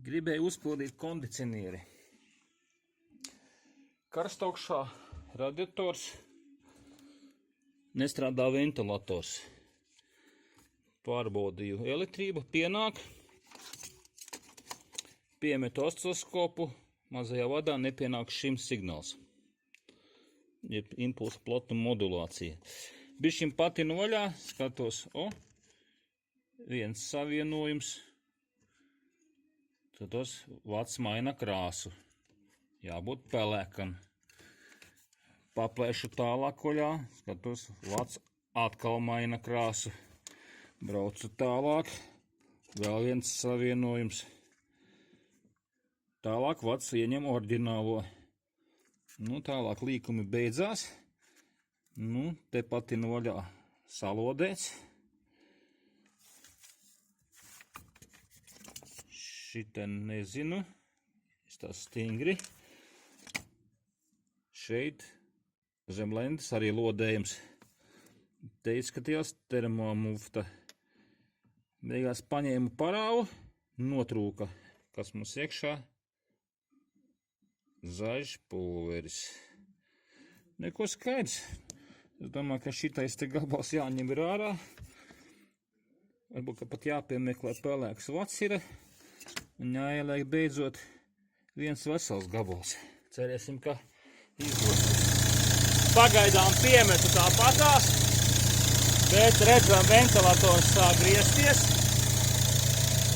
Gribēju uzpildīt kondicionieri. Karstaukšā radiators, nestrādā ventilators. Pārbaudīju elektrību, pienāk. Piemetu osciloskopu, mazajā vadā nepienāk šim signāls. Jeb impulsu platuma modulācija. Bišķiņ patinu vaļā, skatos, viens savienojums. Tad tos vads maina krāsu. Jābūt pelēkam. Paplēšu tālāk vaļā, skatos, vads atkal maina krāsu. Braucu tālāk, vēl viens savienojums. Tālāk vads ieņem oriģinālo. Tālāk līkumi beidzās. Te patinu vaļā salodēts. Šiten nezinu. Tas stingri. Šeit zem lendes arī lodējums. Te izskatījās termomufta. Beigās paņēmu parāvu, notrūka, kas mums iekšā. Zaļš pulveris. Neko skaidrs. Es domāju, ka šitais te gabals jāņem ir ārā. Varbūt, ka pat jāpiemeklē pelēks vads ir. Un jāieliek beidzot viens vesels gabals. Cerēsim, ka izdosies. Pagaidām piemetu tāpatās, bet redzam, ventilators sāk griezties.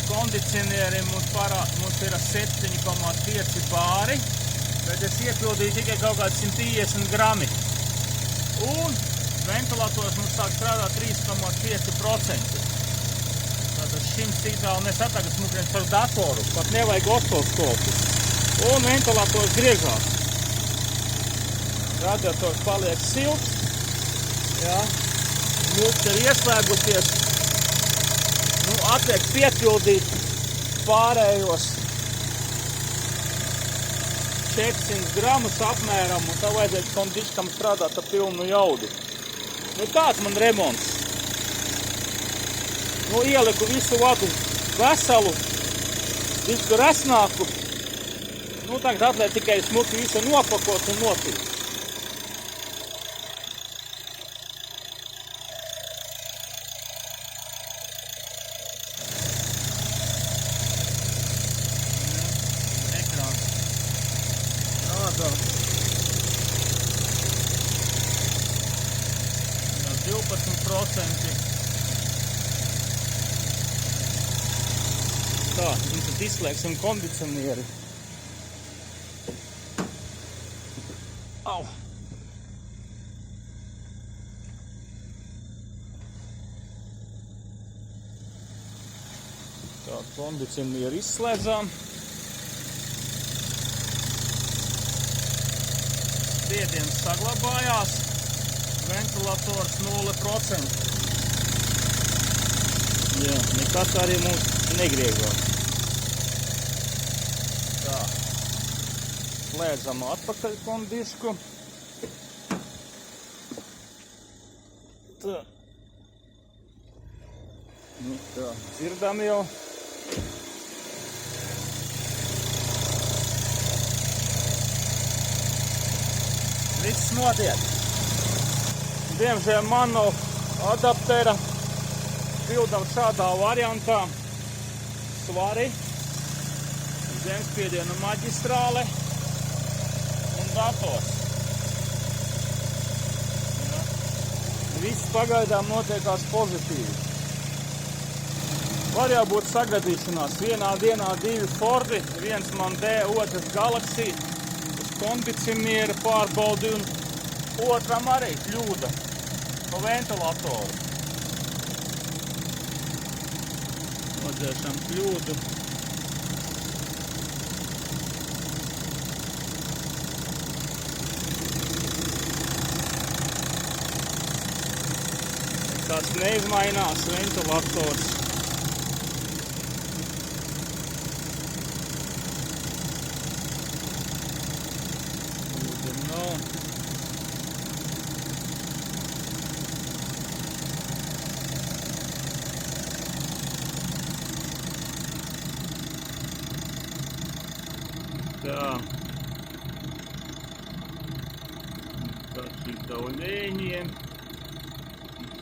Kondicionieri mums ir 7,5 bāri, bet es iepildīju tikai kaut kāds 150 grami. Un ventilators mums sāk strādāt 3,5%. Tātad šim signālu mēs tagad smukriem par datoru, pat nevajag osciloskopu. Un ventilators griežās. Radiators paliek silts. Jā. Mūks ir ieslēgusies. Atliek piepildīt pārējos 400 gramus apmēram, un tā vajadzētu kondičkam strādāt ar pilnu jaudu. Tāds man remonts. Ieliku visu vadu veselu, visu resnāku. Tagad atliek tikai smuki visu nopakot un nopirkt. Rādā 12%. Tā, un tad izslēgsim kondicionieri. Au! Tā, kondicionieri izslēdzām. Spiediens saglabājās, ventilators 0%. Jā, nekas arī mums negriežās. Tā, slēdzam atpakaļ kondišku. Tā, dzirdam jau. Viss notiek. Diemžēl manu adaptera pildam šādā variantā. Svari, zemspiediena maģistrāle un dators. Viss pagaidām notiekās pozitīvi. Var jau būt sagadīšanās. Vienā dienā 2 Fordi, viens man D, otrs Galaxy. Kondicioniera pārbaudi un otram arī kļūda pa ventilatoru. Nodzēšam kļūdu. Nekāds neizmainās ventilators. Tā. Tad šī tauļēņiem.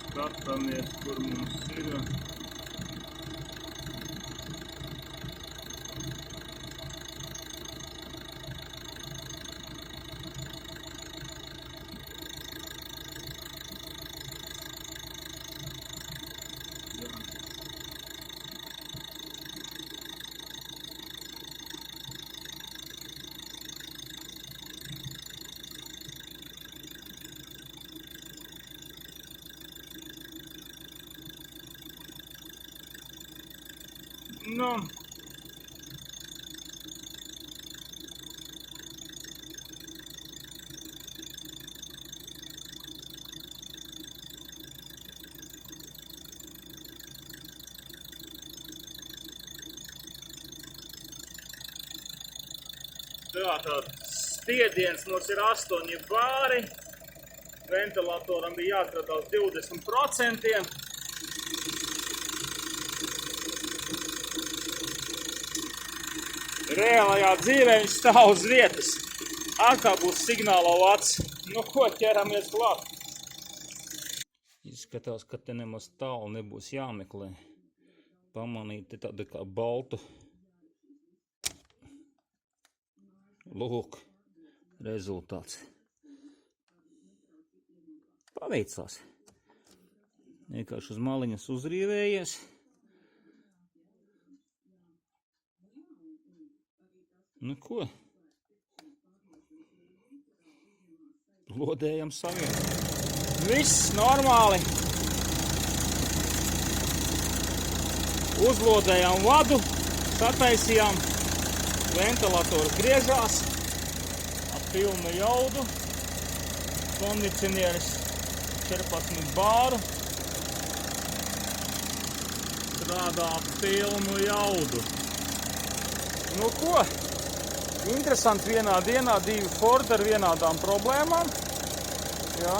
Skatāmies, kur mums ir. Nu, tātad spiediens mums ir 8 bāri, ventilatoram bija jāatradās 20%. Reālajā dzīvē viņš stāv uz vietas. Ārkā būs signāla vats. Nu ko, ķeramies klāt. Izskatās, ka te nemaz tālu nebūs jāmeklē. Pamanīt te tāda kā baltu. Lūk, rezultāts. Paveicās. Vienkārši uz maliņas uzrīvējies. Nu ko? Lodējam saviem. Viss normāli. Uzlodējām vadu, sataisījām. Ventilators griežās ar pilnu jaudu. Kondicionieris 14 bāru. Strādā pilnu jaudu. Nu ko? Interesanti vienā dienā 2 Ford ar vienādām problēmām. Jā.